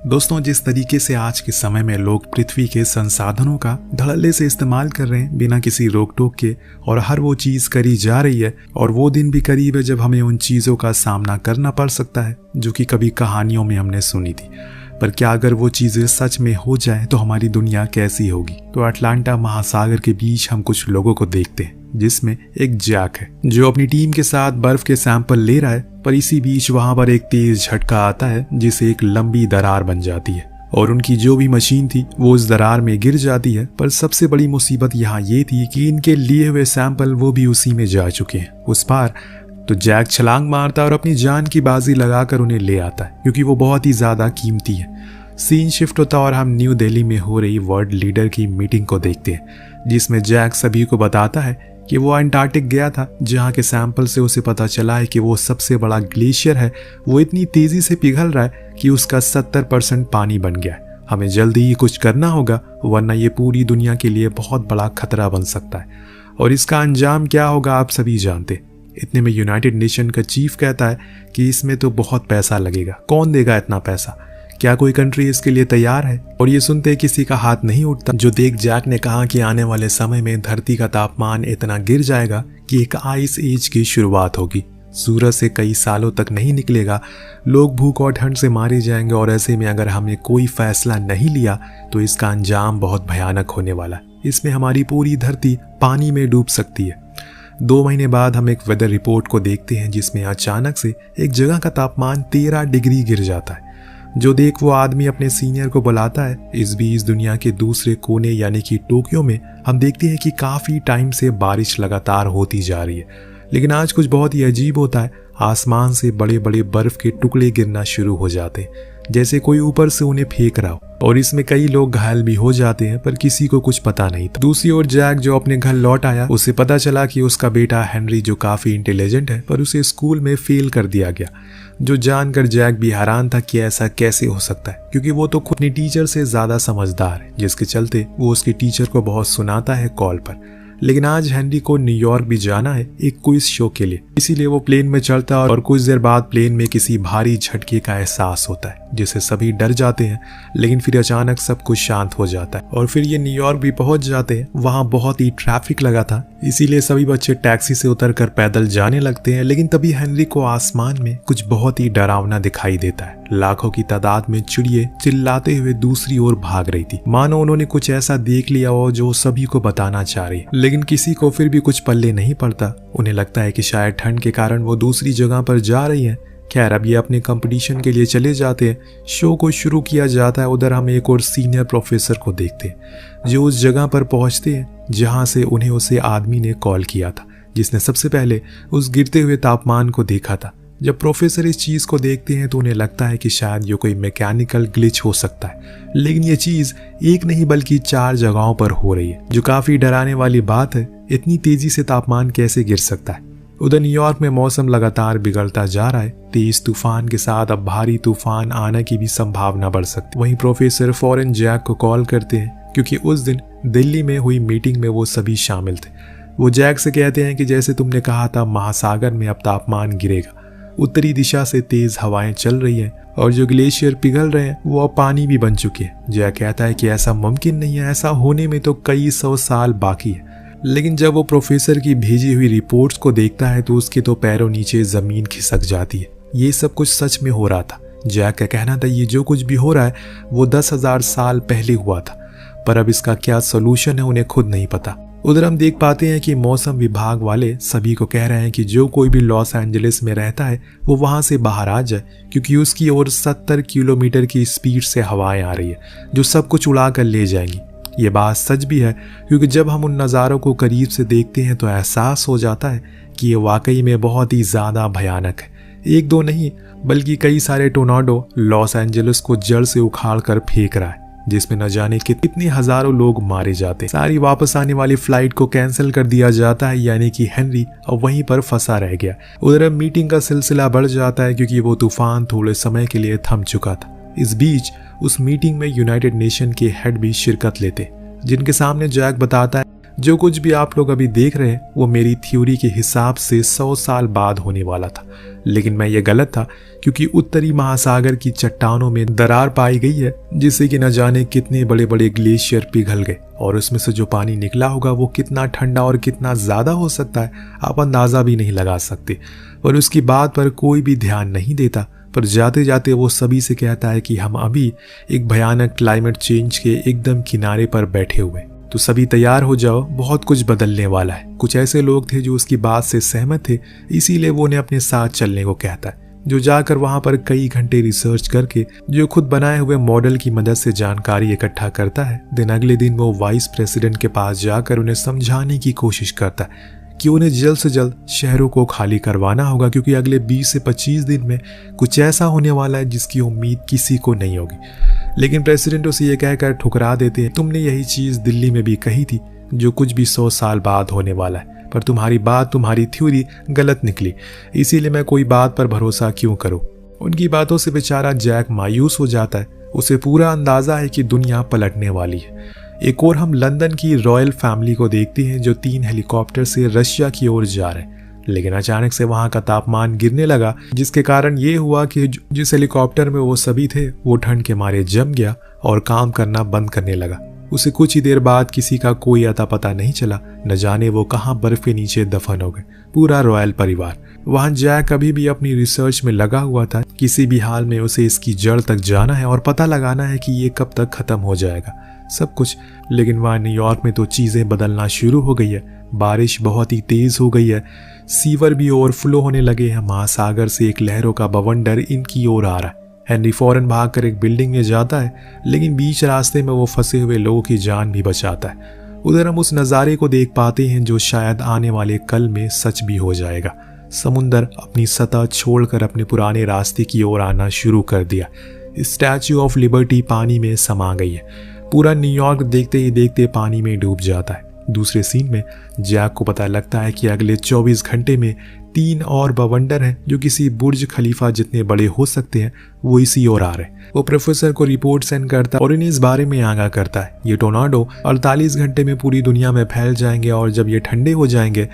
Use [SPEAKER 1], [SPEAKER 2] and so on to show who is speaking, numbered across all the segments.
[SPEAKER 1] दोस्तों, जिस तरीके से आज के समय में लोग पृथ्वी के संसाधनों का धड़ल्ले से इस्तेमाल कर रहे हैं बिना किसी रोक टोक के, और हर वो चीज करी जा रही है, और वो दिन भी करीब है जब हमें उन चीजों का सामना करना पड़ सकता है जो कि कभी कहानियों में हमने सुनी थी। पर क्या अगर वो चीजें सच में हो जाए तो हमारी दुनिया कैसी होगी? तो अटलांटा महासागर के बीच हम कुछ लोगों को देखते हैं, जिसमें एक जैक है जो अपनी टीम के साथ बर्फ के सैंपल ले रहा है। पर इसी बीच वहां पर एक तेज झटका आता है जिससे एक लंबी दरार बन जाती है और उनकी जो भी मशीन थी वो उस दरार में गिर जाती है। पर सबसे बड़ी मुसीबत यहाँ ये थी कि इनके लिए हुए सैंपल वो भी उसी में जा चुके हैं उस पार। तो जैक छलांग मारता है और अपनी जान की बाजी लगाकर उन्हें ले आता है, क्योंकि वो बहुत ही ज्यादा कीमती है। सीन शिफ्ट होता और हम न्यू दिल्ली में हो रही वर्ल्ड लीडर की मीटिंग को देखते हैं, जिसमें जैक सभी को बताता है कि वो अंटार्कटिक गया था, जहाँ के सैंपल से उसे पता चला है कि वो सबसे बड़ा ग्लेशियर है, वो इतनी तेजी से पिघल रहा है कि उसका 70% पानी बन गया है। हमें जल्दी ही कुछ करना होगा, वरना ये पूरी दुनिया के लिए बहुत बड़ा खतरा बन सकता है। और इसका अंजाम क्या होगा आप सभी जानते। इतने में यूनाइटेड नेशन का चीफ कहता है कि इसमें तो बहुत पैसा लगेगा, कौन देगा इतना पैसा, क्या कोई कंट्री इसके लिए तैयार है? और ये सुनते किसी का हाथ नहीं उठता, जो देख जैक ने कहा कि आने वाले समय में धरती का तापमान इतना गिर जाएगा कि एक आइस एज की शुरुआत होगी। सूरज से कई सालों तक नहीं निकलेगा, लोग भूख और ठंड से मारे जाएंगे, और ऐसे में अगर हमने कोई फैसला नहीं लिया तो इसका अंजाम बहुत भयानक होने वाला है। इसमें हमारी पूरी धरती पानी में डूब सकती है। 2 महीने बाद हम एक वेदर रिपोर्ट को देखते हैं, जिसमें अचानक से एक जगह का तापमान 13 डिग्री गिर जाता है। जो देख वो आदमी अपने सीनियर को बुलाता है। इस बीच दुनिया के दूसरे कोने यानी कि टोक्यो में हम देखते हैं कि काफी टाइम से बारिश लगातार होती जा रही है, लेकिन आज कुछ बहुत ही अजीब होता है। आसमान से बड़े बड़े बर्फ के टुकड़े गिरना शुरू हो जाते हैं, जैसे कोई ऊपर से उन्हें फेंक रहा हो, और इसमें कई लोग घायल भी हो जाते हैं, पर किसी को कुछ पता नहीं था। दूसरी ओर जैक जो अपने घर लौट आया, उसे पता चला कि उसका बेटा हेनरी, जो काफी इंटेलिजेंट है, पर उसे स्कूल में फेल कर दिया गया। जो जानकर जैक भी हैरान था कि ऐसा कैसे हो सकता है, क्योंकि वो तो खुद अपनी टीचर से ज्यादा समझदार है, जिसके चलते वो उसके टीचर को बहुत सुनाता है कॉल पर। लेकिन आज हेनरी को न्यूयॉर्क भी जाना है एक क्विज शो के लिए, इसीलिए वो प्लेन में चढ़ता है और कुछ देर बाद प्लेन में किसी भारी झटके का एहसास होता है, जिससे सभी डर जाते हैं। लेकिन फिर अचानक सब कुछ शांत हो जाता है और फिर ये न्यूयॉर्क भी पहुंच जाते हैं। वहां बहुत ही ट्रैफिक लगा था, इसीलिए सभी बच्चे टैक्सी से उतरकर पैदल जाने लगते हैं। लेकिन तभी हेनरी को आसमान में कुछ बहुत ही डरावना दिखाई देता है। लाखों की तादाद में चिड़िए चिल्लाते हुए दूसरी ओर भाग रही थी, मानो उन्होंने कुछ ऐसा देख लिया हो जो सभी को बताना चाह रही है। लेकिन किसी को फिर भी कुछ पल्ले नहीं पड़ता। उन्हें लगता है कि शायद ठंड के कारण वो दूसरी जगह पर जा रही है। खैर, अब ये अपने कंपटीशन के लिए चले जाते हैं। शो को शुरू किया जाता है। उधर हम एक और सीनियर प्रोफेसर को देखते हैं, जो उस जगह पर पहुंचते हैं जहां से उन्हें उसे आदमी ने कॉल किया था, जिसने सबसे पहले उस गिरते हुए तापमान को देखा था। जब प्रोफेसर इस चीज को देखते हैं तो उन्हें लगता है कि शायद ये कोई मैकेनिकल ग्लिच हो सकता है, लेकिन ये चीज एक नहीं बल्कि 4 जगहों पर हो रही है, जो काफी डराने वाली बात है। इतनी तेजी से तापमान कैसे गिर सकता है? उधर न्यूयॉर्क में मौसम लगातार बिगड़ता जा रहा है। तेज तूफान के साथ अब भारी तूफान आने की भी संभावना बढ़ सकती है। वहीं प्रोफेसर फौरन जैक को कॉल करते हैं, क्योंकि उस दिन दिल्ली में हुई मीटिंग में वो सभी शामिल थे। वो जैक से कहते हैं कि जैसे तुमने कहा था, महासागर में अब तापमान गिरेगा। उत्तरी दिशा से तेज हवाएं चल रही हैं और जो ग्लेशियर पिघल रहे हैं वो अब पानी भी बन चुके हैं। जैक कहता है कि ऐसा मुमकिन नहीं है, ऐसा होने में तो कई 100 साल बाकी है। लेकिन जब वो प्रोफेसर की भेजी हुई रिपोर्ट्स को देखता है तो उसके तो पैरों नीचे जमीन खिसक जाती है। ये सब कुछ सच में हो रहा था। जैक का कहना था ये जो कुछ भी हो रहा है वो 10,000 साल पहले हुआ था, पर अब इसका क्या सोल्यूशन है उन्हें खुद नहीं पता। उधर हम देख पाते हैं कि मौसम विभाग वाले सभी को कह रहे हैं कि जो कोई भी लॉस एंजलिस में रहता है वो वहां से बाहर आ जाए, क्योंकि उसकी ओर 70 किलोमीटर की स्पीड से हवाएं आ रही है जो सब कुछ उड़ा कर ले जाएंगी। ये बात सच भी है, क्योंकि जब हम उन नज़ारों को करीब से देखते हैं तो एहसास हो जाता है कि ये वाकई में बहुत ही ज़्यादा भयानक है। 1-2 नहीं बल्कि कई सारे टोर्नाडो लॉस एंजलिस को जड़ से उखाड़ कर फेंक रहा है, जिसमें न जाने कितने हजारों लोग मारे जाते हैं। सारी वापस आने वाली फ्लाइट को कैंसिल कर दिया जाता है, यानी कि हेनरी अब वहीं पर फंसा रह गया। उधर मीटिंग का सिलसिला बढ़ जाता है, क्योंकि वो तूफान थोड़े समय के लिए थम चुका था। इस बीच उस मीटिंग में यूनाइटेड नेशन के हेड भी शिरकत लेते, जिनके सामने जैक बताता है जो कुछ भी आप लोग अभी देख रहे हैं वो मेरी थ्योरी के हिसाब से 100 साल बाद होने वाला था, लेकिन मैं ये गलत था क्योंकि उत्तरी महासागर की चट्टानों में दरार पाई गई है जिससे कि न जाने कितने बड़े बड़े ग्लेशियर पिघल गए और उसमें से जो पानी निकला होगा वो कितना ठंडा और कितना ज्यादा हो सकता है आप अंदाजा भी नहीं लगा सकते। पर उसकी बात पर कोई भी ध्यान नहीं देता, पर जाते जाते वो सभी से कहता है कि हम अभी एक भयानक क्लाइमेट चेंज के एकदम किनारे पर बैठे हुए, तो सभी तैयार हो जाओ, बहुत कुछ बदलने वाला है। कुछ ऐसे लोग थे जो उसकी बात से सहमत थे, इसीलिए वो उन्हें अपने साथ चलने को कहता है, जो जाकर वहां पर कई घंटे रिसर्च करके जो खुद बनाए हुए मॉडल की मदद से जानकारी इकट्ठा करता है। दिन अगले दिन वो वाइस प्रेसिडेंट के पास जाकर उन्हें समझाने की कोशिश करता है कि उन्हें जल्द से जल्द शहरों को खाली करवाना होगा क्योंकि अगले 20 से 25 दिन में कुछ ऐसा होने वाला है जिसकी उम्मीद किसी को नहीं होगी। लेकिन प्रेसिडेंट उसे ये कहकर ठुकरा देते हैं, तुमने यही चीज दिल्ली में भी कही थी, जो कुछ भी 100 साल बाद होने वाला है, पर तुम्हारी थ्योरी गलत निकली, इसीलिए मैं कोई बात पर भरोसा क्यों करूं। उनकी बातों से बेचारा जैक मायूस हो जाता है, उसे पूरा अंदाजा है कि दुनिया पलटने वाली है। एक और हम लंदन की रॉयल फैमिली को देखते हैं जो 3 हेलीकॉप्टर से रशिया की ओर जा रहे हैं, लेकिन अचानक से वहां का तापमान गिरने लगा जिसके कारण ये हुआ कि जिस हेलीकॉप्टर में वो सभी थे वो ठंड के मारे जम गया और काम करना बंद करने लगा। उसे कुछ ही देर बाद किसी का कोई अता पता नहीं चला, न जाने वो कहां बर्फ के नीचे दफन हो गए, पूरा रॉयल परिवार। वहां जैक अभी भी अपनी रिसर्च में लगा हुआ था, किसी भी हाल में उसे इसकी जड़ तक जाना है और पता लगाना है कि ये कब तक खत्म हो जाएगा सब कुछ। लेकिन वहां न्यूयॉर्क में तो चीजें बदलना शुरू हो गई है, बारिश बहुत ही तेज हो गई है, सीवर भी ओवरफ्लो होने लगे हैं, महासागर से एक लहरों का बवंडर इनकी ओर आ रहा है। हेनरी फौरन भागकर एक बिल्डिंग में जाता है, लेकिन बीच रास्ते में वो फंसे हुए लोगों की जान भी बचाता है। उधर हम उस नज़ारे को देख पाते हैं जो शायद आने वाले कल में सच भी हो जाएगा। समुंदर अपनी सतह छोड़कर अपने पुराने रास्ते की ओर आना शुरू कर दिया। स्टैच्यू ऑफ लिबर्टी पानी में समा गई है। पूरा न्यूयॉर्क देखते ही देखते पानी में डूब जाता है। दूसरे सीन में जैक को पता लगता है कि अगले 24 घंटे में 3 और बवंडर हैं जो किसी बुर्ज खलीफा जितने बड़े हो सकते हैं, वो इसी ओर आ रहे हैं। वो प्रोफेसर को रिपोर्ट सेंड करता है और इन्हें इस बारे में आगाह करता है ये टोर्नाडो 48 घंटे में पूरी दुनिया में फैल जाएंगे और जब ये ठंडे हो जाएंगे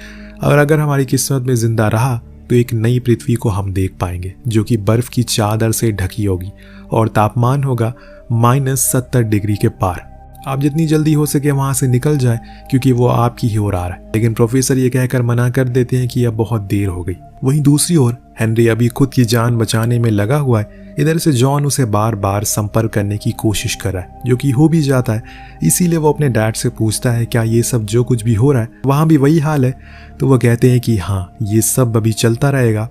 [SPEAKER 1] और अगर हमारी किस्मत में जिंदा रहा तो एक नई पृथ्वी को हम देख पाएंगे जो कि बर्फ की चादर से ढकी होगी और तापमान होगा -70 डिग्री के पार। आप जितनी जल्दी हो सके वहां से निकल जाएं क्योंकि वो आपकी ही ओर आ रहा है। लेकिन प्रोफेसर ये कहकर मना कर देते हैं कि अब बहुत देर हो गई। वहीं दूसरी ओर हेनरी अभी खुद की जान बचाने में लगा हुआ है। इधर से जॉन उसे बार बार संपर्क करने की कोशिश कर रहा है जो कि हो भी जाता है। इसीलिए वो अपने डैड से पूछता है क्या ये सब जो कुछ भी हो रहा है वहां भी वही हाल है। तो वो कहते हैं कि हाँ, ये सब अभी चलता रहेगा,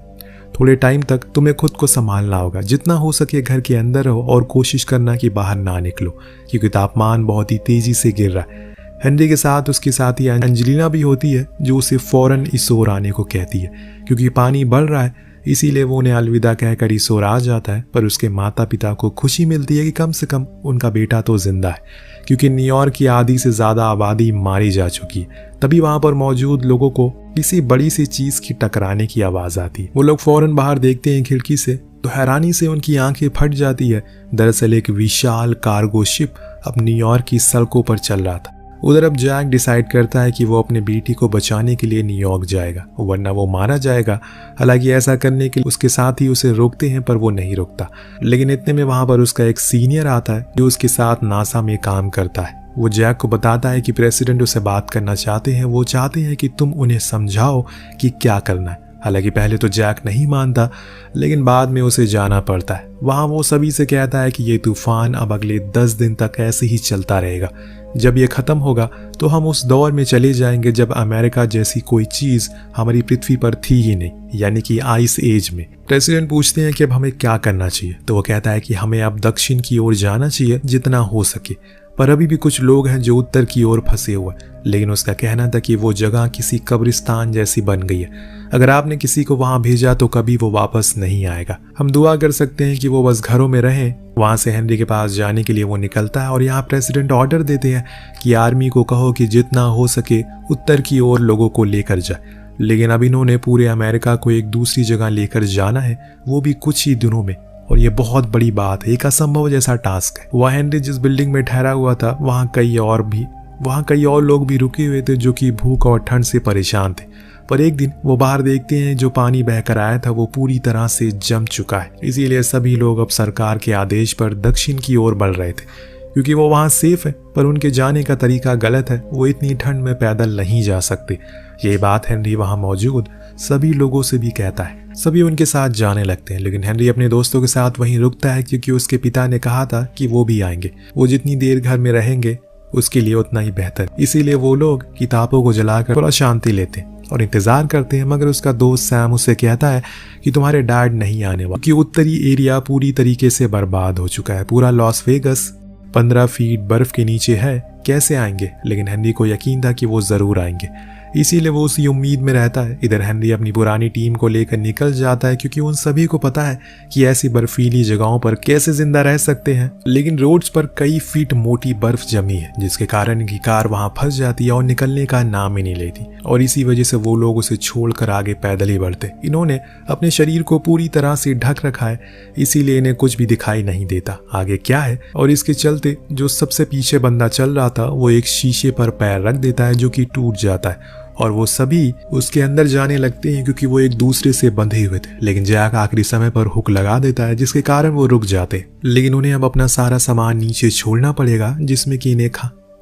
[SPEAKER 1] थोड़े टाइम तक तुम्हें खुद को संभालना होगा, जितना हो सके घर के अंदर रहो और कोशिश करना कि बाहर ना निकलो क्योंकि तापमान बहुत ही तेजी से गिर रहा है। हेनरी के साथ उसकी साथी एंजेलिना भी होती है जो उसे फौरन इस ओर आने को कहती है क्योंकि पानी बढ़ रहा है। इसीलिए वो उन्हें अलविदा कहकर इस ओर आ जाता है। पर उसके माता पिता को खुशी मिलती है कि कम से कम उनका बेटा तो जिंदा है क्योंकि न्यूयॉर्क की आधी से ज्यादा आबादी मारी जा चुकी है। तभी वहां पर मौजूद लोगों को किसी बड़ी सी चीज की टकराने की आवाज आती है। वो लोग फौरन बाहर देखते हैं खिड़की से तो हैरानी से उनकी आंखें फट जाती है। दरअसल एक विशाल कार्गो शिप अब न्यूयॉर्क की सड़कों पर चल रहा था। उधर अब जैक डिसाइड करता है कि वो अपने बेटी को बचाने के लिए न्यूयॉर्क जाएगा वरना वो मारा जाएगा। हालांकि ऐसा करने के लिए उसके साथ ही उसे रोकते हैं पर वो नहीं रुकता। लेकिन इतने में वहां पर उसका एक सीनियर आता है जो उसके साथ नासा में काम करता है। वो जैक को बताता है कि प्रेसिडेंट उससे बात करना चाहते हैं, वो चाहते हैं कि तुम उन्हें समझाओ कि क्या करना है। हालांकि पहले तो जैक नहीं मानता लेकिन बाद में उसे जाना पड़ता है। वहां वो सभी से कहता है कि ये तूफान अब अगले 10 दिन तक ऐसे ही चलता रहेगा। जब ये खत्म होगा तो हम उस दौर में चले जाएंगे जब अमेरिका जैसी कोई चीज हमारी पृथ्वी पर थी ही नहीं, यानी कि आइस एज में। प्रेसिडेंट पूछते हैं कि अब हमें क्या करना चाहिए तो वो कहता है कि हमें अब दक्षिण की ओर जाना चाहिए जितना हो सके, पर अभी भी कुछ लोग हैं जो उत्तर की ओर फंसे हुए। लेकिन उसका कहना था कि वो जगह किसी कब्रिस्तान जैसी बन गई है, अगर आपने किसी को वहां भेजा तो कभी वो वापस नहीं आएगा। हम दुआ कर सकते हैं कि वो बस घरों में रहें। वहां से हेनरी के पास जाने के लिए वो निकलता है और यहाँ प्रेसिडेंट ऑर्डर देते हैं कि आर्मी को कहो कि जितना हो सके उत्तर की ओर लोगों को लेकर जाए। लेकिन अब इन्होंने पूरे अमेरिका को एक दूसरी जगह लेकर जाना है, वो भी कुछ ही दिनों में, और ये बहुत बड़ी बात है, एक असंभव जैसा टास्क है। वह हेनरी जिस बिल्डिंग में ठहरा हुआ था वहां कई और भी वहाँ कई और लोग भी रुके हुए थे जो कि भूख और ठंड से परेशान थे। पर एक दिन वो बाहर देखते हैं जो पानी बहकर आया था वो पूरी तरह से जम चुका है। इसीलिए सभी लोग अब सरकार के आदेश पर दक्षिण की ओर बढ़ रहे थे, क्योंकि वो वहाँ सेफ है। पर उनके जाने का तरीका गलत है, वो इतनी ठंड में पैदल नहीं जा सकते। ये बात हेनरी वहाँ मौजूद सभी लोगों से भी कहता है। सभी उनके साथ जाने लगते हैं, लेकिन हेनरी अपने दोस्तों के साथ वहीं रुकता है, क्योंकि उसके पिता ने कहा था कि वो भी आएंगे। वो जितनी देर घर में रहेंगे उसके लिए उतना ही बेहतर। इसीलिए वो लोग किताबों को जलाकर थोड़ा शांति लेते हैं और इंतजार करते हैं। मगर उसका दोस्त सैम उससे कहता है कि तुम्हारे डैड नहीं आने वाले, क्योंकि उत्तरी एरिया पूरी तरीके से बर्बाद हो चुका है। पूरा लॉस वेगस 15 फीट बर्फ के नीचे है, कैसे आएंगे? लेकिन हेनरी को यकीन था कि वो जरूर आएंगे, इसीलिए वो उसी उम्मीद में रहता है। इधर हेनरी अपनी पुरानी टीम को लेकर निकल जाता है, क्योंकि उन सभी को पता है कि ऐसी बर्फीली जगहों पर कैसे जिंदा रह सकते हैं। लेकिन रोड्स पर कई फीट मोटी बर्फ जमी है, जिसके कारण इनकी कार वहां फंस जाती है और निकलने का नाम ही नहीं लेती। और इसी वजह से वो लोग उसे छोड़कर आगे पैदल ही बढ़ते। इन्होंने अपने शरीर को पूरी तरह से ढक रखा है, इसीलिए इन्हें कुछ भी दिखाई नहीं देता आगे क्या है। और इसके चलते जो सबसे पीछे बंदा चल रहा था वो एक शीशे पर पैर रख देता है, जो कि टूट जाता है और वो सभी उसके अंदर जाने लगते हैं, क्योंकि वो एक दूसरे से बंधे हुए थे। लेकिन जैक आखिरी समय पर हुक लगा देता है, जिसके कारण वो रुक जाते। लेकिन उन्हें अब अपना सारा सामान नीचे छोड़ना पड़ेगा,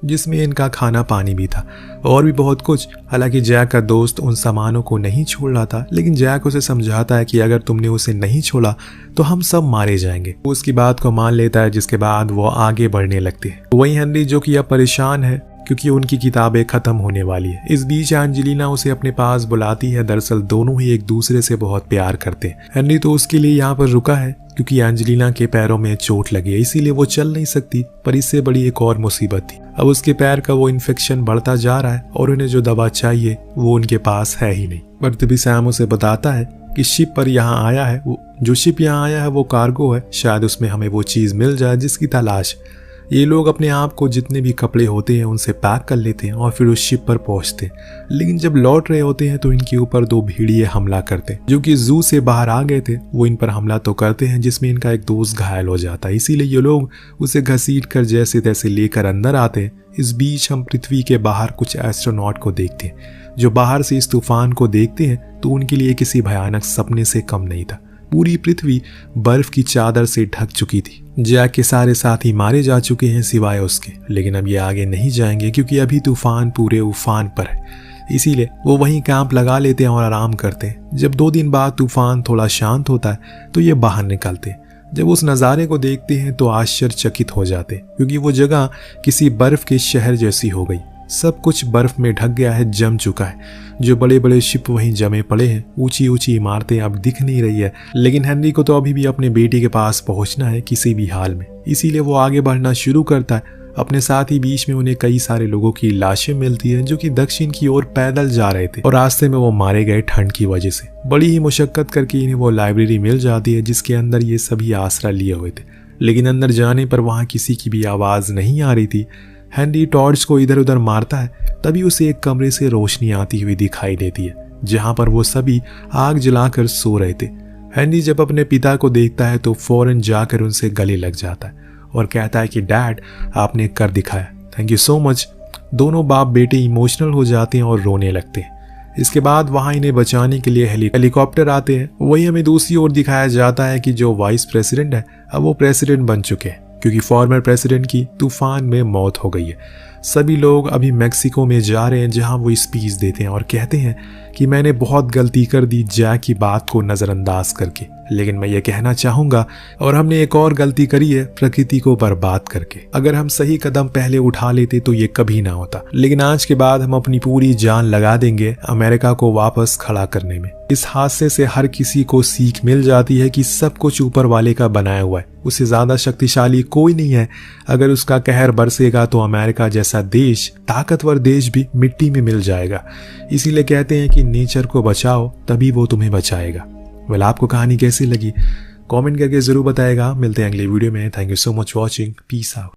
[SPEAKER 1] जिसमें इनका खाना पानी भी था और भी बहुत कुछ। हालांकि जैक का दोस्त उन सामानों को नहीं छोड़ रहा था, लेकिन जैक उसे समझाता है कि अगर तुमने उसे नहीं छोड़ा तो हम सब मारे जाएंगे। वो उसकी बात को मान लेता है, जिसके बाद वो आगे बढ़ने लगते हैं। वही हेनरी जो कि अब परेशान है, क्योंकि उनकी किताबें खत्म होने वाली है। इस बीच एंजेलिना उसे अपने पास बुलाती है। दरअसल दोनों ही एक दूसरे से बहुत प्यार करते हैं। हेनरी तो उसके लिए यहाँ पर रुका है, क्योंकि एंजेलिना के पैरों में चोट लगी है, इसीलिए वो चल नहीं सकती। पर इससे बड़ी एक और मुसीबत थी, अब उसके पैर का वो इन्फेक्शन बढ़ता जा रहा है और उन्हें जो दवा चाहिए वो उनके पास है ही नहीं। पर तभी सैम उसे बताता है कि शिप यहाँ आया है वो कार्गो है, शायद उसमें हमें वो चीज मिल जाए जिसकी तलाश। ये लोग अपने आप को जितने भी कपड़े होते हैं उनसे पैक कर लेते हैं और फिर उस शिप पर पहुंचते हैं। लेकिन जब लौट रहे होते हैं तो इनके ऊपर 2 भेड़िए हमला करते हैं, जो कि जू से बाहर आ गए थे। वो इन पर हमला तो करते हैं, जिसमें इनका एक दोस्त घायल हो जाता है। इसीलिए ये लोग उसे घसीट कर जैसे तैसे लेकर अंदर आते हैं। इस बीच हम पृथ्वी के बाहर कुछ एस्ट्रोनॉट को देखते हैं, जो बाहर से इस तूफान को देखते हैं तो उनके लिए किसी भयानक सपने से कम नहीं था। पूरी पृथ्वी बर्फ की चादर से ढक चुकी थी। जैक के सारे साथी मारे जा चुके हैं सिवाय उसके। लेकिन अब ये आगे नहीं जाएंगे, क्योंकि अभी तूफान पूरे उफान पर है। इसीलिए वो वहीं कैंप लगा लेते हैं और आराम करते हैं। जब 2 दिन बाद तूफान थोड़ा शांत होता है तो ये बाहर निकलते हैं। जब उस नज़ारे को देखते हैं तो आश्चर्यचकित हो जाते, क्योंकि वो जगह किसी बर्फ के शहर जैसी हो गई। सब कुछ बर्फ में ढक गया है, जम चुका है। जो बड़े बड़े शिप वहीं जमे पड़े हैं, ऊंची ऊंची इमारतें अब दिख नहीं रही है। लेकिन हेनरी को तो अभी भी अपने बेटी के पास पहुंचना है किसी भी हाल में, इसीलिए वो आगे बढ़ना शुरू करता है। अपने साथ ही बीच में उन्हें कई सारे लोगों की लाशें मिलती हैं, जो कि दक्षिण की ओर पैदल जा रहे थे और रास्ते में वो मारे गए ठंड की वजह से। बड़ी ही मुशक्कत करके इन्हें वो लाइब्रेरी मिल जाती है, जिसके अंदर ये सभी आसरा लिए हुए थे। लेकिन अंदर जाने पर वहाँ किसी की भी आवाज़ नहीं आ रही थी। हेनरी टॉर्च को इधर उधर मारता है, तभी उसे एक कमरे से रोशनी आती हुई दिखाई देती है, जहां पर वो सभी आग जलाकर सो रहे थे। हेनरी जब अपने पिता को देखता है तो फौरन जाकर उनसे गले लग जाता है और कहता है कि डैड, आपने कर दिखाया, थैंक यू सो मच। दोनों बाप बेटे इमोशनल हो जाते हैं और रोने लगते हैं। इसके बाद वहां इन्हें बचाने के लिए हेलीकॉप्टर आते हैं। वही हमें दूसरी ओर दिखाया जाता है कि जो वाइस प्रेसिडेंट है अब वो प्रेसिडेंट बन चुके हैं, क्योंकि फॉर्मर प्रेसिडेंट की तूफान में मौत हो गई है। सभी लोग अभी मेक्सिको में जा रहे हैं, जहां वो स्पीच देते हैं और कहते हैं कि मैंने बहुत गलती कर दी जैक की बात को नज़रअंदाज करके, लेकिन मैं ये कहना चाहूँगा और हमने एक और गलती करी है, प्रकृति को बर्बाद करके। अगर हम सही कदम पहले उठा लेते तो ये कभी ना होता। लेकिन आज के बाद हम अपनी पूरी जान लगा देंगे अमेरिका को वापस खड़ा करने में। इस हादसे से हर किसी को सीख मिल जाती है कि सब कुछ ऊपर वाले का बनाया हुआ है, उससे ज्यादा शक्तिशाली कोई नहीं है। अगर उसका कहर बरसेगा तो अमेरिका जैसा देश, ताकतवर देश भी मिट्टी में मिल जाएगा। इसीलिए कहते हैं कि नेचर को बचाओ, तभी वो तुम्हें बचाएगा। वेल, आपको कहानी कैसी लगी कमेंट करके जरूर बताएगा। मिलते हैं अगले वीडियो में। Thank you so much watching. Peace out.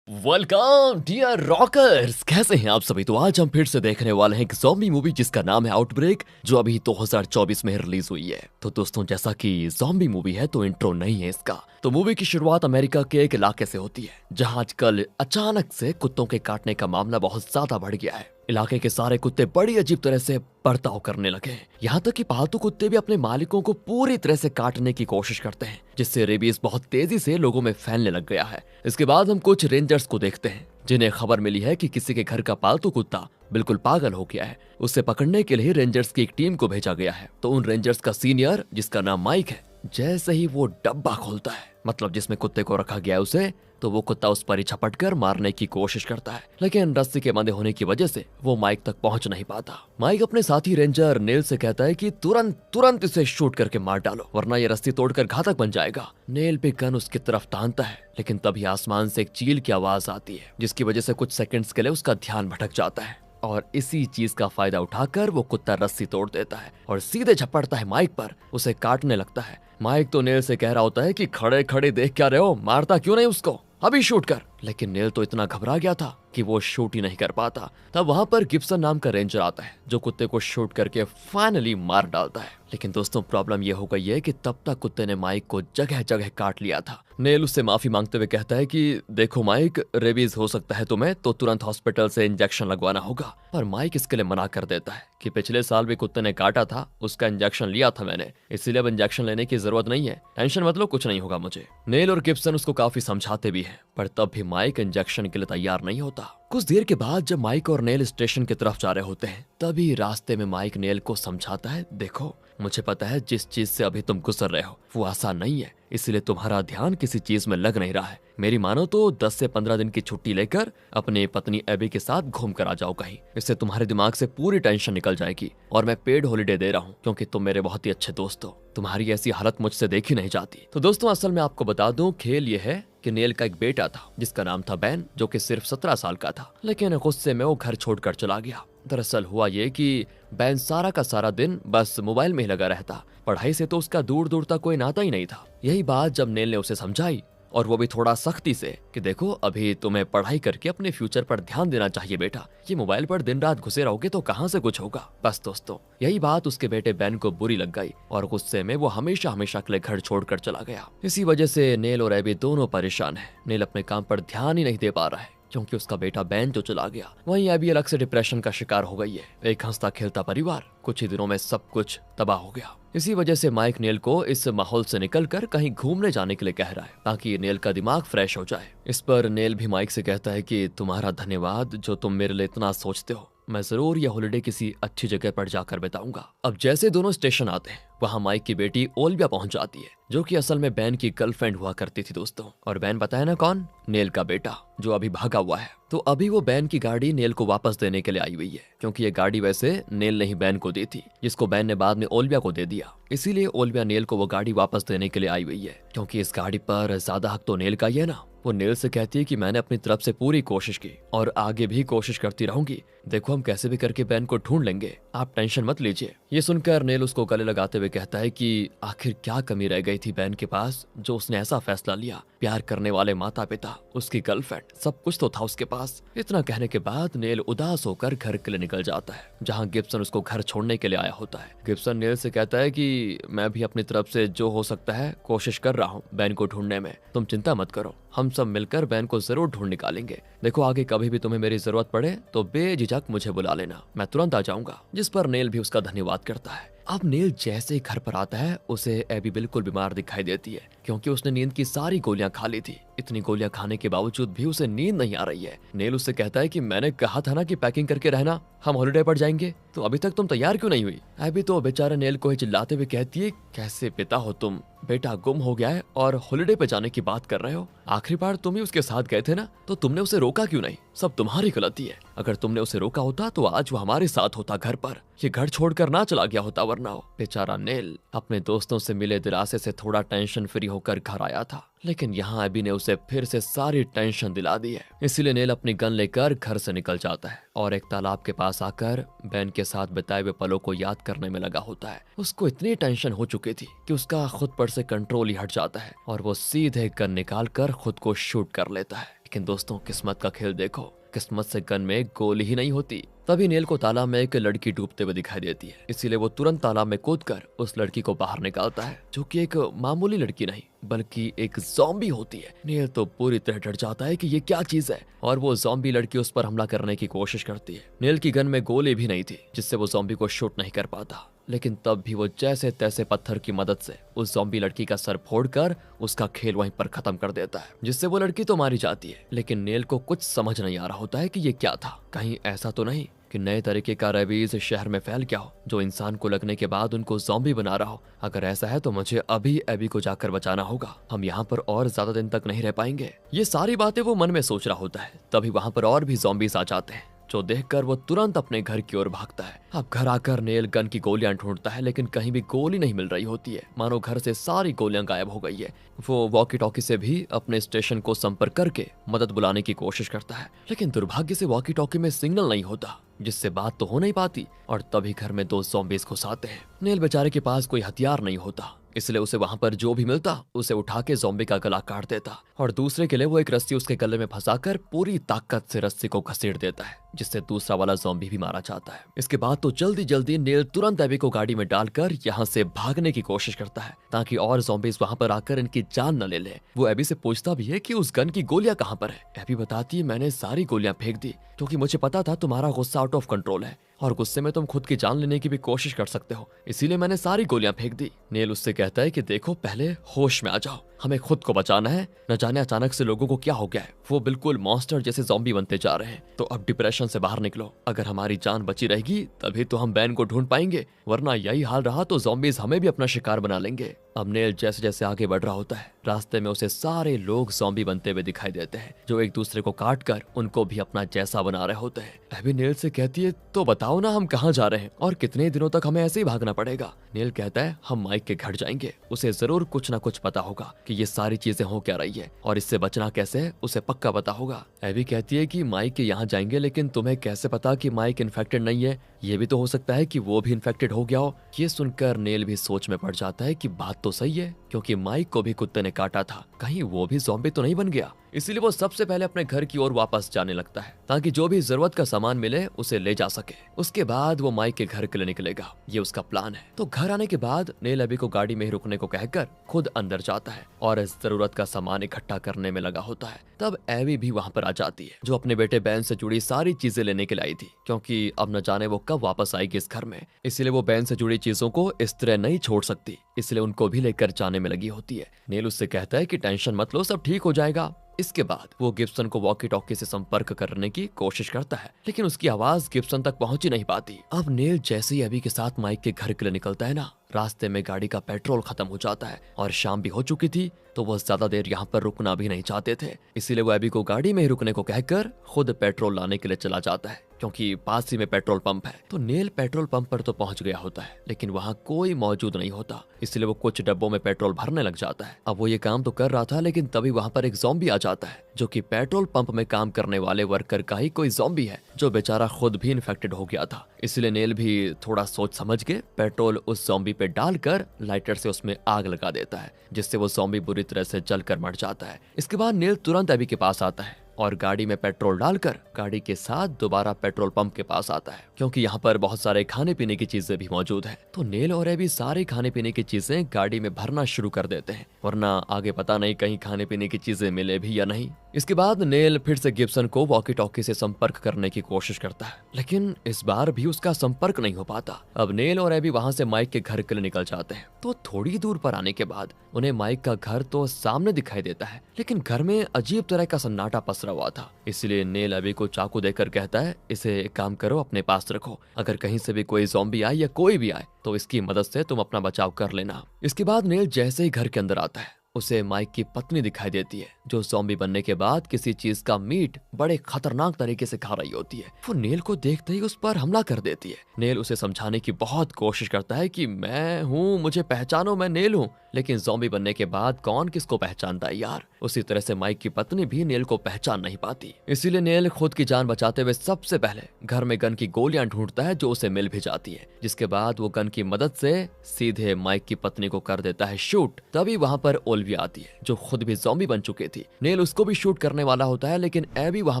[SPEAKER 2] Welcome dear rockers, कैसे हैं आप सभी। तो आज हम फिर से देखने वाले हैं एक ज़ॉम्बी मूवी जिसका नाम है आउटब्रेक, जो अभी 2024 में रिलीज हुई है। तो दोस्तों, जैसा कि ज़ॉम्बी मूवी है तो इंट्रो नहीं है इसका। तो मूवी की शुरुआत अमेरिका के एक इलाके से होती है जहां आजकल अचानक से कुत्तों के काटने का मामला बहुत ज्यादा बढ़ गया है। इलाके के सारे कुत्ते बड़ी अजीब तरह से बर्ताव करने लगे हैं। यहाँ तक कि पालतू कुत्ते भी अपने मालिकों को पूरी तरह से काटने की कोशिश करते हैं, जिससे रेबीज बहुत तेजी से लोगों में फैलने लग गया है। इसके बाद हम कुछ रेंजर्स को देखते हैं जिन्हें खबर मिली है कि किसी के घर का पालतू कुत्ता बिल्कुल पागल हो गया है। उसे पकड़ने के लिए रेंजर्स की एक टीम को भेजा गया है। तो उन रेंजर्स का सीनियर, जिसका नाम माइक है, जैसे ही वो डब्बा खोलता है, मतलब जिसमें कुत्ते को रखा गया है उसे, तो वो कुत्ता उस पर ही झपट कर मारने की कोशिश करता है। लेकिन रस्सी के बंधे होने की वजह से वो माइक तक पहुंच नहीं पाता। माइक अपने साथी रेंजर नेल से कहता है कि तुरंत तुरंत इसे शूट करके मार डालो, वरना ये रस्सी तोड़कर घातक बन जाएगा। नेल भी गन उसकी तरफ तानता है, लेकिन तभी आसमान से एक चील की आवाज आती है, जिसकी वजह से कुछ सेकंड्स के लिए उसका ध्यान भटक जाता है। और इसी चीज का फायदा उठाकर वो कुत्ता रस्सी तोड़ देता है और सीधे झपटता है माइक पर, उसे काटने लगता है। माइक तो नेल से कह रहा होता है कि खड़े खड़े देख क्या रहे हो, मारता क्यों नहीं उसको, अभी शूट कर। लेकिन नेल तो इतना घबरा गया था कि वो शूट ही नहीं कर पाता। तब वहां पर गिब्सन नाम का रेंजर आता है, जो कुत्ते को शूट करके फाइनली मार डालता है। लेकिन दोस्तों, प्रॉब्लम ये हो गई है कि तब तक कुत्ते ने माइक को जगह जगह काट लिया था। नेल उससे माफी मांगते हुए कहता है कि देखो माइक, रेबीज हो सकता है तुम्हें, तो तुरंत हॉस्पिटल से इंजेक्शन लगवाना होगा। पर माइक इसके लिए मना कर देता है कि पिछले साल भी कुत्ते ने काटा था, उसका इंजेक्शन लिया था मैंने, इसीलिए अब इंजेक्शन लेने की जरूरत नहीं है, टेंशन मत लो, कुछ नहीं होगा मुझे। नेल और गिब्सन उसको काफी समझाते भी है, पर तब भी माइक इंजेक्शन के लिए तैयार नहीं होता। कुछ देर के बाद जब माइक और नेल स्टेशन की तरफ जा रहे होते हैं, तभी रास्ते में माइक नेल को समझाता है, देखो मुझे पता है जिस चीज से अभी तुम गुजर रहे हो वो आसान नहीं है, इसलिए तुम्हारा ध्यान किसी चीज में लग नहीं रहा है। मेरी मानो तो 10 से 15 दिन की छुट्टी लेकर अपनी पत्नी एबी के साथ घूम कर आ जाओ कहीं, इससे तुम्हारे दिमाग से पूरी टेंशन निकल जाएगी। और मैं पेड हॉलिडे दे रहा हूँ क्योंकि तुम मेरे बहुत ही अच्छे दोस्त हो, तुम्हारी ऐसी हालत मुझसे देखी नहीं जाती। तो दोस्तों, असल में आपको बता दूं, खेल ये है कि नेल का एक बेटा था जिसका नाम था बैन, जो कि सिर्फ 17 साल का था, लेकिन गुस्से में वो घर छोड़कर चला गया। दरअसल हुआ ये कि बैन सारा का सारा दिन बस मोबाइल में ही लगा रहता, पढ़ाई से तो उसका दूर दूर तक कोई नाता ही नहीं था। यही बात जब नेल ने उसे समझाई, और वो भी थोड़ा सख्ती से, कि देखो अभी तुम्हें पढ़ाई करके अपने फ्यूचर पर ध्यान देना चाहिए बेटा, ये मोबाइल पर दिन रात घुसे रहोगे तो कहाँ से कुछ होगा। बस दोस्तों, यही बात उसके बेटे बैन को बुरी लग गई और गुस्से में वो हमेशा हमेशा के लिए घर छोड़कर चला गया। इसी वजह से नेल और एबी दोनों परेशान है। नेल अपने काम पर ध्यान ही नहीं दे पा रहा है क्योंकि उसका बेटा बैन जो चला गया, वहीं एबी अलग से डिप्रेशन का शिकार हो गई है। एक हंसता खेलता परिवार, कुछ ही दिनों में सब कुछ तबाह हो गया। इसी वजह से माइक नेल को इस माहौल से निकलकर कहीं घूमने जाने के लिए कह रहा है ताकि नेल का दिमाग फ्रेश हो जाए। इस पर नेल भी माइक से कहता है कि तुम्हारा धन्यवाद जो तुम मेरे लिए इतना सोचते हो, मैं जरूर यह हॉलिडे किसी अच्छी जगह पर जाकर बिताऊंगा। अब जैसे दोनों स्टेशन आते हैं, वहाँ माइक की बेटी ओल्विया पहुंच जाती है, जो कि असल में बैन की गर्लफ्रेंड हुआ करती थी दोस्तों। और बैन पता है ना कौन, नेल का बेटा, जो अभी भागा हुआ है। तो अभी वो बैन की गाड़ी नेल को वापस देने के लिए आई हुई है, क्योंकि ये गाड़ी वैसे नेल ने ही बैन को दी थी, जिसको बैन ने बाद में ओल्विया को दे दिया। इसीलिए ओल्विया नेल को वो गाड़ी वापस देने के लिए आई हुई है, क्योंकि इस गाड़ी पर ज्यादा हक तो नेल का ही है ना। वो नेल से कहती है कि मैंने अपनी तरफ से पूरी कोशिश की और आगे भी कोशिश करती रहूंगी, देखो हम कैसे भी करके बैन को ढूंढ लेंगे, आप टेंशन मत लीजिए। ये सुनकर नेल उसको गले लगाते हुए कहता है कि आखिर क्या कमी रह गई थी बैन के पास जो उसने ऐसा फैसला लिया। प्यार करने वाले माता पिता, उसकी गर्लफ्रेंड, सब कुछ तो था उसके पास। इतना कहने के बाद नेल उदास होकर घर के लिए निकल जाता है, जहाँ गिब्सन उसको घर छोड़ने के लिए आया होता है। गिब्सन नेल से कहता है कि मैं भी अपनी तरफ से जो हो सकता है कोशिश कर रहा हूँ बैन को ढूंढने में, तुम चिंता मत करो, हम सब मिलकर बैन को जरूर ढूंढ निकालेंगे। देखो आगे कभी भी तुम्हें मेरी जरूरत पड़े तो बेझिझक मुझे बुला लेना, मैं तुरंत आ जाऊंगा। जिस पर नेल भी उसका धन्यवाद करता है। अब नेल जैसे ही घर पर आता है, उसे एबी बिल्कुल बीमार दिखाई देती है, क्योंकि उसने नींद की सारी गोलियां खा ली थी। इतनी गोलियां खाने के बावजूद भी उसे नींद नहीं आ रही है। नेल उससे कहता है कि मैंने कहा था ना कि पैकिंग करके रहना, हम हॉलिडे पर जाएंगे, तो अभी तक तुम तैयार क्यों नहीं हुई। एबी तो बेचारे नेल को ही चिल्लाते हुए कहती है, कैसे पिता हो तुम, बेटा गुम हो गया है और हॉलिडे पे जाने की बात कर रहे हो। आखिरी बार तुम ही उसके साथ गए थे ना, तो तुमने उसे रोका क्यों नहीं, सब तुम्हारी गलती है। अगर तुमने उसे रोका होता तो आज वो हमारे साथ होता घर पर, ये घर छोड़कर ना चला गया होता, वरना हो। बेचारा नेल अपने दोस्तों से मिले दिलासे से थोड़ा टेंशन फ्री होकर घर आया था, लेकिन यहाँ एबी ने उसे फिर से सारी टेंशन दिला दी है। इसीलिए नेल अपनी गन लेकर घर से निकल जाता है और एक तालाब के पास आकर बैन के साथ बिताए हुए पलों को याद करने में लगा होता है। उसको इतनी टेंशन हो चुकी थी कि उसका खुद पर से कंट्रोल ही हट जाता है और वो सीधे गन निकाल कर खुद को शूट कर लेता है। लेकिन दोस्तों किस्मत का खेल देखो, किस्मत से गन में गोली ही नहीं होती। तभी नेल को तालाब में एक लड़की डूबते हुए दिखाई देती है, इसीलिए वो तुरंत तालाब में कूदकर उस लड़की को बाहर निकालता है, जो कि एक मामूली लड़की नहीं बल्कि एक ज़ॉम्बी होती है। नेल तो पूरी तरह डर जाता है कि ये क्या चीज है, और वो ज़ॉम्बी लड़की उस पर हमला करने की कोशिश करती है। नेल की गन में गोली भी नहीं थी, जिससे वो ज़ॉम्बी को शूट नहीं कर पाता, लेकिन तब भी वो जैसे तैसे पत्थर की मदद से उस ज़ॉम्बी लड़की का सर फोड़कर उसका खेल वहीं पर खत्म कर देता है, जिससे वो लड़की तो मारी जाती है। लेकिन नेल को कुछ समझ नहीं आ रहा होता है कि ये क्या था। कहीं ऐसा तो नहीं कि नए तरीके का रेबीज शहर में फैल गया हो, जो इंसान को लगने के बाद उनको ज़ॉम्बी बना रहा हो। अगर ऐसा है तो मुझे अभी एबी को जाकर बचाना होगा, हम यहाँ पर और ज्यादा दिन तक नहीं रह पाएंगे। ये सारी बातें वो मन में सोच रहा होता है, तभी वहां पर और भी ज़ॉम्बीज आ जाते हैं, जो देखकर वो तुरंत अपने घर की ओर भागता है। अब घर आकर नेल गन की गोलियां ढूंढता है, लेकिन कहीं भी गोली नहीं मिल रही होती है, मानो घर से सारी गोलियां गायब हो गई है। वो वॉकी टॉकी से भी अपने स्टेशन को संपर्क करके मदद बुलाने की कोशिश करता है, लेकिन दुर्भाग्य से वॉकी टॉकी में सिग्नल नहीं होता, जिससे बात तो हो नहीं पाती। और तभी घर में 2 ज़ॉम्बीज घुस आते हैं। नेल बेचारे के पास कोई हथियार नहीं होता, इसलिए उसे वहां पर जो भी मिलता उसे उठा के ज़ॉम्बी का गला काट देता, और दूसरे के लिए वो एक रस्सी उसके गले में फंसाकर पूरी ताकत से रस्सी को घसीट देता है, जिससे दूसरा वाला ज़ॉम्बी भी मारा जाता है। इसके बाद तो जल्दी जल्दी नेल तुरंत एबी को गाड़ी में डालकर यहाँ से भागने की कोशिश करता है, ताकि और ज़ॉम्बीज वहां पर आकर इनकी जान न ले ले। वो एबी से पूछता भी है कि उस गन की गोलियां कहाँ पर है। एबी बताती है, मैंने सारी गोलियां फेंक दी, क्योंकि मुझे पता था तुम्हारा गुस्सा आउट ऑफ कंट्रोल है और गुस्से में तुम खुद की जान लेने की भी कोशिश कर सकते हो, इसीलिए मैंने सारी गोलियां फेंक दी। नेल उससे कहता है कि देखो, पहले होश में आ जाओ, हमें खुद को बचाना है, न जाने अचानक से लोगों को क्या हो गया है, वो बिल्कुल मॉन्स्टर जैसे ज़ॉम्बी बनते जा रहे हैं। तो अब डिप्रेशन से बाहर निकलो, अगर हमारी जान बची रहेगी तभी तो हम बैन को ढूंढ पाएंगे, वरना यही हाल रहा तो ज़ॉम्बीज हमें भी अपना शिकार बना लेंगे। अब नेल जैसे जैसे आगे बढ़ रहा होता है, रास्ते में उसे सारे लोग ज़ॉम्बी बनते हुए दिखाई देते हैं, जो एक दूसरे को काट कर उनको भी अपना जैसा बना रहे होते हैं। एबी नेल से कहती है, तो बताओ ना, हम कहाँ जा रहे हैं और कितने दिनों तक हमें ऐसे ही भागना पड़ेगा। नेल कहता है, हम माइक के घर जाएंगे, उसे जरूर कुछ ना कुछ पता होगा कि ये सारी चीजें हो क्या रही है, और इससे बचना कैसे है उसे पक्का पता होगा। एबी कहती है कि माइक के यहाँ जाएंगे, लेकिन तुम्हें कैसे पता कि माइक इन्फेक्टेड नहीं है, ये भी तो हो सकता है कि वो भी इन्फेक्टेड हो गया हो। ये सुनकर नेल भी सोच में पड़ जाता है कि बात तो सही है, क्योंकि माइक को भी कुत्ते ने काटा था, कहीं वो भी ज़ॉम्बी तो नहीं बन गया। इसीलिए वो सबसे पहले अपने घर की ओर वापस जाने लगता है, ताकि जो भी जरूरत का सामान मिले उसे ले जा सके। उसके बाद वो माइक के घर के लिए निकलेगा, ये उसका प्लान है। तो घर आने के बाद नेल एबी को गाड़ी में ही रुकने को कहकर खुद अंदर जाता है और इस जरूरत का सामान इकट्ठा करने में लगा होता है। तब एबी भी वहाँ पर आ जाती है, जो अपने बेटे बैन से जुड़ी सारी चीजें लेने के लिए आई थी, क्योंकि अब न जाने वो कब वापस आएगी इस घर में, इसलिए वो बैन से जुड़ी चीजों को इस तरह नहीं छोड़ सकती, इसलिए उनको भी लेकर जाने में लगी होती है। नेल उससे कहता है कि टेंशन मत लो, सब ठीक हो जाएगा। इसके बाद वो गिब्सन को वॉकी टॉकी से संपर्क करने की कोशिश करता है, लेकिन उसकी आवाज गिब्सन तक पहुंच ही नहीं पाती। अब नेल जैसे ही एबी के साथ माइक के घर के लिए निकलता है ना, रास्ते में गाड़ी का पेट्रोल खत्म हो जाता है और शाम भी हो चुकी थी, तो वो ज्यादा देर यहाँ पर रुकना भी नहीं चाहते थे, इसीलिए वो एबी को गाड़ी में ही रुकने को कहकर खुद पेट्रोल लाने के लिए चला जाता है, क्योंकि पास ही में पेट्रोल पंप है। तो नेल पेट्रोल पंप पर तो पहुंच गया होता है, लेकिन वहाँ कोई मौजूद नहीं होता, इसलिए वो कुछ डब्बों में पेट्रोल भरने लग जाता है। अब वो ये काम तो कर रहा था, लेकिन तभी वहाँ पर एक ज़ॉम्बी आ जाता है, जो कि पेट्रोल पंप में काम करने वाले वर्कर का ही कोई ज़ॉम्बी है, जो बेचारा खुद भी इन्फेक्टेड हो गया था। इसलिए नेल भी थोड़ा सोच समझ के पेट्रोल उस ज़ॉम्बी पे डालकर लाइटर से उसमें आग लगा देता है, जिससे वो ज़ॉम्बी बुरी तरह से जलकर मर जाता है। इसके बाद नेल तुरंत एबी के पास आता है और गाड़ी में पेट्रोल डालकर गाड़ी के साथ दोबारा पेट्रोल पंप के पास आता है, क्योंकि यहाँ पर बहुत सारे खाने पीने की चीजें भी मौजूद हैं। तो नेल और एबी सारे खाने पीने की चीजें गाड़ी में भरना शुरू कर देते हैं, वरना आगे पता नहीं कहीं खाने पीने की चीजें मिले भी या नहीं। इसके बाद नेल फिर से गिब्सन को वॉकी टॉकी से संपर्क करने की कोशिश करता है, लेकिन इस बार भी उसका संपर्क नहीं हो पाता। अब नेल और एबी वहां से माइक के घर के लिए निकल जाते हैं। तो थोड़ी दूर पर आने के बाद उन्हें माइक का घर तो सामने दिखाई देता है, लेकिन घर में अजीब तरह का सन्नाटा पसरा हुआ था। इसलिए नेल एबी को चाकू देकर कहता है, इसे एक काम करो, अपने पास रखो, अगर कहीं से भी कोई ज़ॉम्बी आए या कोई भी आए तो इसकी मदद से तुम अपना बचाव कर लेना। इसके बाद नेल जैसे ही घर के अंदर आता है, उसे माइक की पत्नी दिखाई देती है, जो ज़ॉम्बी बनने के बाद किसी चीज का मीट बड़े खतरनाक तरीके से खा रही होती है। वो नेल को देखते ही उस पर हमला कर देती है। नेल उसे समझाने की बहुत कोशिश करता है कि मैं हूँ, मुझे पहचानो, मैं नेल हूँ, लेकिन ज़ॉम्बी बनने के बाद कौन किसको पहचानता है यार। उसी तरह से माइक की पत्नी भी नेल को पहचान नहीं पाती। इसीलिए नेल खुद की जान बचाते हुए सबसे पहले घर में गन की गोलियां ढूंढता है जो उसे मिल भी जाती है, जिसके बाद वो गन की मदद से सीधे माइक की पत्नी को कर देता है शूट। तभी वहां पर ओलिविया आती है जो खुद भी ज़ॉम्बी बन चुकी थी। नेल उसको भी शूट करने वाला होता है, लेकिन एबी वहां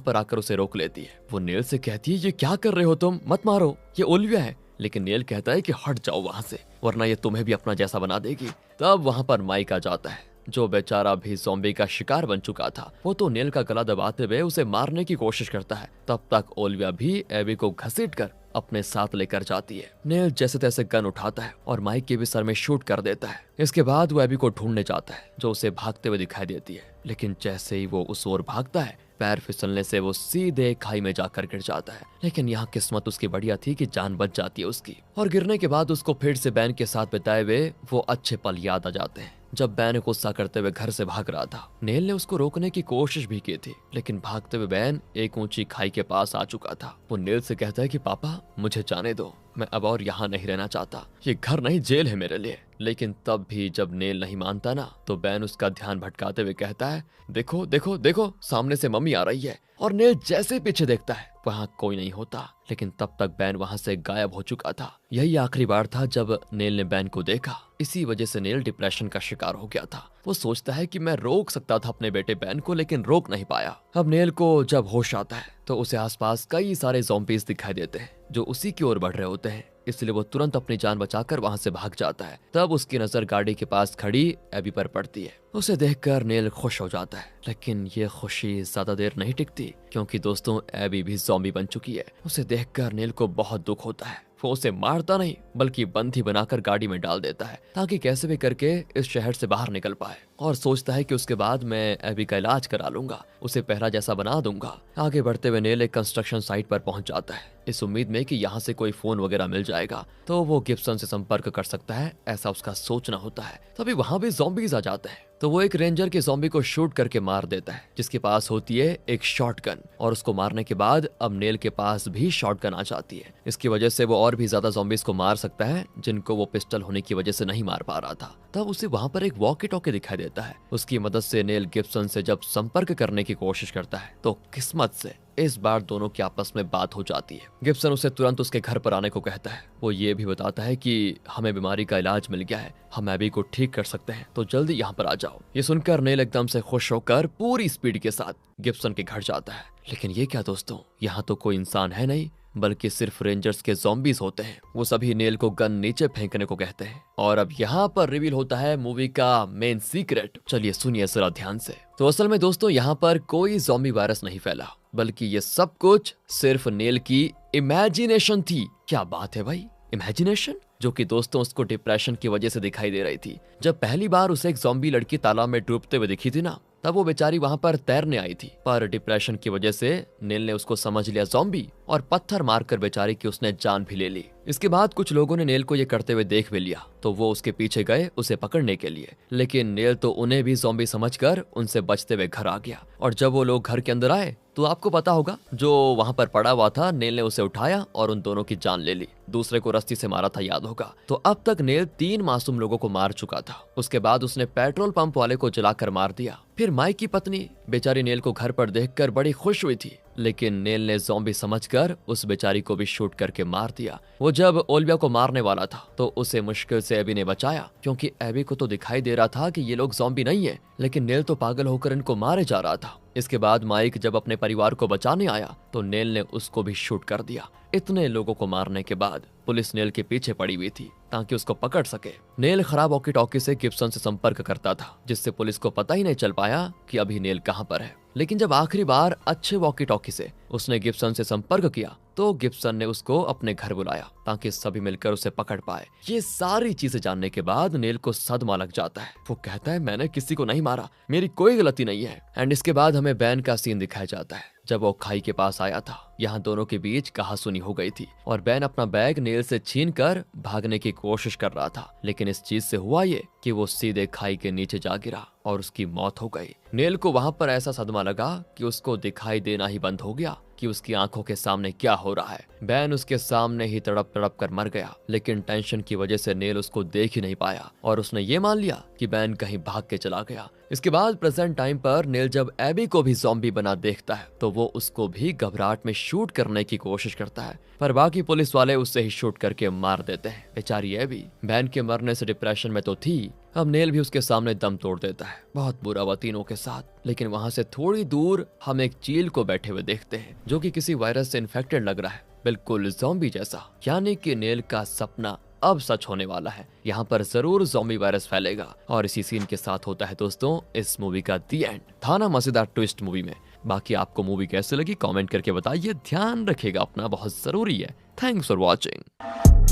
[SPEAKER 2] पर आकर उसे रोक लेती है। वो नेल से कहती है ये क्या कर रहे हो तुम, मत मारो, ये ओलिविया है। लेकिन नेल कहता है कि हट जाओ वहां से, वरना ये तुम्हें भी अपना जैसा बना देगी। तब वहां पर माइक आ जाता है जो बेचारा भी ज़ॉम्बी का शिकार बन चुका था। वो तो नेल का गला दबाते हुए उसे मारने की कोशिश करता है। तब तक ओलिविया भी एबी को घसीटकर अपने साथ लेकर जाती है। नेल जैसे तैसे गन उठाता है और माइक के भी सर में शूट कर देता है। इसके बाद वो एबी को ढूंढने जाता है जो उसे भागते हुए दिखाई देती है, लेकिन जैसे ही वो उस ओर भागता है पैर फिसलने से वो सीधे खाई में जाकर गिर जाता है। लेकिन यहाँ किस्मत उसकी बढ़िया थी कि जान बच जाती है उसकी, और गिरने के बाद उसको फिर से बैन के साथ बिताए हुए वो अच्छे पल याद आ जाते हैं जब बैन गुस्सा करते हुए घर से भाग रहा था। नेल ने उसको रोकने की कोशिश भी की थी, लेकिन भागते हुए बैन एक ऊंची खाई के पास आ चुका था। वो नेल से कहता है कि पापा मुझे जाने दो, मैं अब और यहाँ नहीं रहना चाहता, ये घर नहीं जेल है मेरे लिए। लेकिन तब भी जब नेल नहीं मानता ना, तो बैन उसका ध्यान भटकाते हुए कहता है देखो देखो देखो सामने से मम्मी आ रही है। और नेल जैसे पीछे देखता है वहाँ कोई नहीं होता, लेकिन तब तक बैन वहाँ से गायब हो चुका था। यही आखिरी बार था जब नेल ने बैन को देखा। इसी वजह से नेल डिप्रेशन का शिकार हो गया था। वो सोचता है कि मैं रोक सकता था अपने बेटे बैन को, लेकिन रोक नहीं पाया। अब नेल को जब होश आता है तो उसे आसपास कई सारे ज़ॉम्बीज़ दिखाई देते हैं जो उसी की ओर बढ़ रहे होते हैं, इसलिए वो तुरंत अपनी जान बचाकर वहां से भाग जाता है। तब उसकी नजर गाड़ी के पास खड़ी एबी पर पड़ती है। उसे देखकर नेल खुश हो जाता है, लेकिन ये खुशी ज्यादा देर नहीं टिकती, क्योंकि दोस्तों एबी भी ज़ॉम्बी बन चुकी है। उसे देखकर नेल को बहुत दुख होता है। वो उसे मारता नहीं बल्कि बंदी बनाकर गाड़ी में डाल देता है ताकि कैसे भी करके इस शहर से बाहर निकल पाए, और सोचता है कि उसके बाद मैं एबी का इलाज करा लूंगा, उसे पहला जैसा बना दूंगा। आगे बढ़ते हुए नेल एक कंस्ट्रक्शन साइट पर पहुंच जाता है इस उम्मीद में कि यहाँ से कोई फोन वगैरह मिल जाएगा तो वो गिब्सन से संपर्क कर सकता है, ऐसा उसका सोचना होता है। तभी वहां भी ज़ॉम्बीज आ जाते हैं तो वो एक रेंजर के ज़ॉम्बी को शूट करके मार देता है जिसके पास होती है एक शॉटगन, और उसको मारने के बाद अब नेल के पास भी शॉटगन आ जाती है। इसकी वजह से वो और भी ज्यादा ज़ॉम्बीज को मार सकता है जिनको वो पिस्टल होने की वजह से नहीं मार पा रहा था। तब उसे वहां पर एक वॉकी टॉकी दिखाई देता है। उसकी मदद से नेल गिब्सन से जब संपर्क करने की कोशिश करता है तो किस्मत से इस बार दोनों की आपस में बात हो जाती है। गिब्सन उसे तुरंत उसके घर पर आने को कहता है। वो ये भी बताता है कि हमें बीमारी का इलाज मिल गया है, हम एबी को ठीक कर सकते हैं, तो जल्दी यहाँ पर आ जाओ। ये सुनकर नेल एकदम से खुश होकर पूरी स्पीड के साथ गिब्सन के घर जाता है। लेकिन ये क्या दोस्तों, यहाँ तो कोई इंसान है नहीं बल्कि सिर्फ रेंजर्स के ज़ॉम्बीज होते हैं। वो सभी नेल को गन नीचे फेंकने को कहते हैं, और अब यहाँ पर रिवील होता है मूवी का मेन सीक्रेट। चलिए सुनिए जरा ध्यान से। तो असल में दोस्तों यहाँ पर कोई ज़ॉम्बी वायरस नहीं फैला, बल्कि ये सब कुछ सिर्फ नेल की इमेजिनेशन थी। क्या बात है भाई, इमेजिनेशन, जो कि दोस्तों उसको डिप्रेशन की वजह से दिखाई दे रही थी। जब पहली बार उसे एक ज़ॉम्बी लड़की तालाब में डूबते हुए दिखी थी ना, तब वो बेचारी वहां पर तैरने आई थी, पर डिप्रेशन की वजह से नेल ने उसको समझ लिया ज़ॉम्बी और पत्थर मारकर बेचारी की उसने जान भी ले ली। इसके बाद कुछ लोगों ने नेल को ये करते हुए देख भी लिया तो वो उसके पीछे गए उसे पकड़ने के लिए, लेकिन नेल तो उन्हें भी ज़ॉम्बी समझकर उनसे बचते हुए घर आ गया। और जब वो लोग घर के अंदर आए तो आपको पता होगा जो वहां पर पड़ा हुआ था, नेल ने उसे उठाया और उन दोनों की जान ले ली। दूसरे को रस्सी से मारा था, याद होगा। तो अब तक नेल 3 मासूम लोगों को मार चुका था। उसके बाद उसने पेट्रोल पंप वाले को जलाकर मार दिया। फिर माइक की पत्नी बेचारी नेल को घर पर देखकर बड़ी खुश हुई थी, लेकिन नेल ने ज़ॉम्बी समझकर उस बेचारी को भी शूट करके मार दिया। वो जब ओलिविया को मारने वाला था तो उसे मुश्किल से एबी ने बचाया, क्योंकि एबी को तो दिखाई दे रहा था कि ये लोग ज़ॉम्बी नहीं है, लेकिन नेल तो पागल होकर इनको मारे जा रहा था। इसके बाद माइक जब अपने परिवार को बचाने आया तो नेल ने उसको भी शूट कर दिया। इतने लोगों को मारने के बाद पुलिस नेल के पीछे पड़ी हुई थी ताकि उसको पकड़ सके। नेल खराब वॉकी टॉकी से गिब्सन से संपर्क करता था, जिससे पुलिस को पता ही नहीं चल पाया कि अभी नेल कहां पर है। लेकिन जब आखिरी बार अच्छे वॉकी टॉकी से उसने गिब्सन से संपर्क किया तो गिब्सन ने उसको अपने घर बुलाया ताकि सभी मिलकर उसे पकड़ पाए। ये सारी चीजें जानने के बाद नेल को सदमा लग जाता है। वो कहता है मैंने किसी को नहीं मारा, मेरी कोई गलती नहीं है। एंड इसके बाद हमें बैन का सीन दिखाया जाता है जब वो खाई के पास आया था। यहाँ दोनों के बीच कहासुनी हो गई थी और बैन अपना बैग नेल से छीनकर भागने की कोशिश कर रहा था, लेकिन इस चीज से हुआ ये कि वो सीधे खाई के नीचे जा गिरा और उसकी मौत हो गई। नेल को वहां पर ऐसा सदमा लगा कि उसको दिखाई देना ही बंद हो गया कि उसकी आंखों के सामने क्या हो रहा है। बैन उसके सामने ही तड़प तड़प कर मर गया, लेकिन टेंशन की वजह से नेल उसको देख ही नहीं पाया और उसने ये मान लिया कि बैन कहीं भाग के चला गया। इसके बाद प्रेजेंट टाइम पर नेल जब एबी को भी ज़ॉम्बी बना देखता है तो वो उसको भी घबराहट में शूट करने की कोशिश करता है, पर बाकी पुलिस वाले उससे ही शूट करके मार देते हैं। बेचारी एबी बैन के मरने से डिप्रेशन में तो थी, अब नेल भी उसके सामने दम तोड़ देता है। बहुत बुरा हुआ तीनों के साथ। लेकिन वहां से थोड़ी दूर हम एक चील को बैठे हुए देखते हैं जो कि किसी वायरस से इन्फेक्टेड लग रहा है, बिल्कुल ज़ॉम्बी जैसा। यानी कि नेल का सपना अब सच होने वाला है। यहाँ पर जरूर ज़ॉम्बी वायरस फैलेगा और इसी सीन के साथ होता है दोस्तों इस मूवी का दी एंड। था ना मजेदार ट्विस्ट मूवी में। बाकी आपको मूवी कैसे लगी कमेंट करके बताइए। ध्यान रखिएगा अपना, बहुत जरूरी है। Thanks for watching.